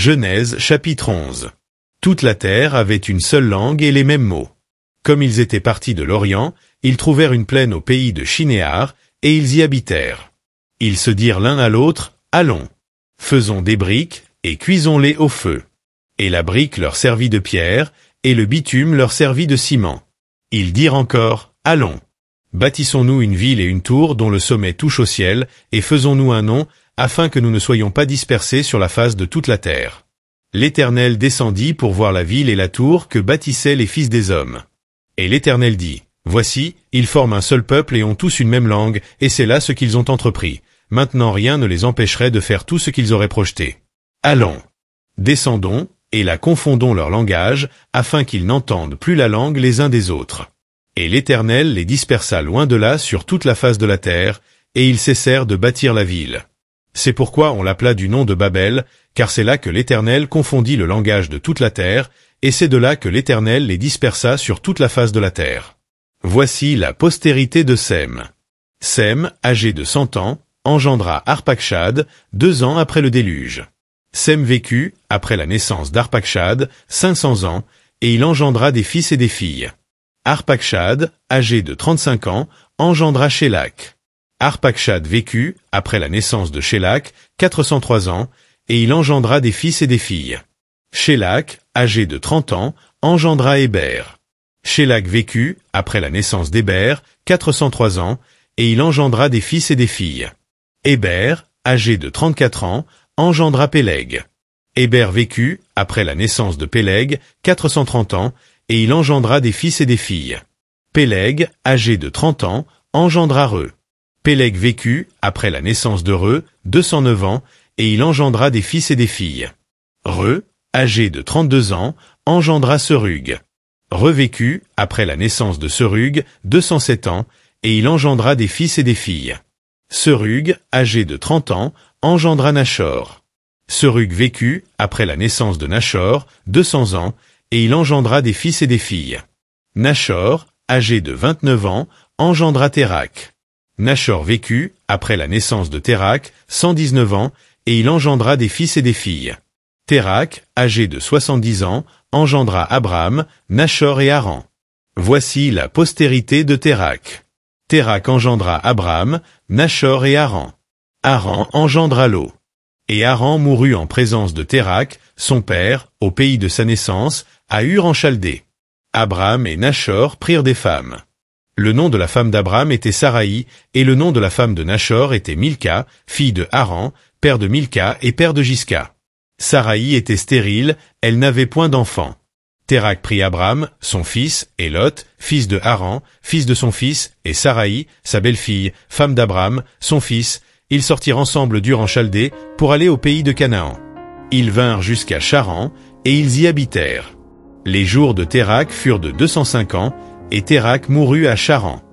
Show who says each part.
Speaker 1: Genèse chapitre 11. Toute la terre avait une seule langue et les mêmes mots. Comme ils étaient partis de l'Orient, ils trouvèrent une plaine au pays de Shinéar, et ils y habitèrent. Ils se dirent l'un à l'autre, « Allons, faisons des briques, et cuisons-les au feu. » Et la brique leur servit de pierre, et le bitume leur servit de ciment. Ils dirent encore, « Allons, bâtissons-nous une ville et une tour dont le sommet touche au ciel, et faisons-nous un nom, afin que nous ne soyons pas dispersés sur la face de toute la terre. » L'Éternel descendit pour voir la ville et la tour que bâtissaient les fils des hommes. Et l'Éternel dit, « Voici, ils forment un seul peuple et ont tous une même langue, et c'est là ce qu'ils ont entrepris. Maintenant rien ne les empêcherait de faire tout ce qu'ils auraient projeté. Allons, descendons, et là confondons leur langage, afin qu'ils n'entendent plus la langue les uns des autres. » Et l'Éternel les dispersa loin de là sur toute la face de la terre, et ils cessèrent de bâtir la ville. C'est pourquoi on l'appela du nom de Babel, car c'est là que l'Éternel confondit le langage de toute la terre, et c'est de là que l'Éternel les dispersa sur toute la face de la terre. Voici la postérité de Sem. Sem, âgé de 100 ans, engendra Arpachshad, 2 ans après le déluge. Sem vécut, après la naissance d'Arpachshad, 500 ans, et il engendra des fils et des filles. Arpachshad, âgé de 35 ans, engendra Shélak. Arpachshad vécut, après la naissance de Shélak, 403 ans, et il engendra des fils et des filles. Shélak, âgé de 30 ans, engendra Héber. Shélak vécut, après la naissance d'Héber, 403 ans, et il engendra des fils et des filles. Héber, âgé de 34 ans, engendra Péleg. Héber vécut, après la naissance de Péleg, 430 ans, et il engendra des fils et des filles. Péleg, âgé de 30 ans, engendra Reu. Péleg vécut, après la naissance de Reu, 209 ans, et il engendra des fils et des filles. Reu, âgé de 32 ans, engendra Serug. Reu vécut, après la naissance de Serug, 207 ans, et il engendra des fils et des filles. Serug, âgé de 30 ans, engendra Nachor. Serug vécut, après la naissance de Nachor, 200 ans, et il engendra des fils et des filles. Nachor, âgé de 29 ans, engendra Térak. Nachor vécut, après la naissance de Térak, 119 ans, et il engendra des fils et des filles. Térak, âgé de 70 ans, engendra Abram, Nachor et Haran. Voici la postérité de Térak. Térak engendra Abram, Nachor et Haran. Haran engendra Lot. Et Haran mourut en présence de Térak, son père, au pays de sa naissance, à Ur en Chaldée. Abram et Nachor prirent des femmes. Le nom de la femme d'Abram était Saraï, et le nom de la femme de Nachor était Milka, fille de Haran, père de Milka et père de Jiska. Saraï était stérile, elle n'avait point d'enfant. Térak prit Abram, son fils, et Lot, fils de Haran, fils de son fils, et Saraï, sa belle-fille, femme d'Abram, son fils. Ils sortirent ensemble d'Ur en Chaldée pour aller au pays de Canaan. Ils vinrent jusqu'à Charan, et ils y habitèrent. Les jours de Térak furent de 205 ans, et Térak mourut à Charan.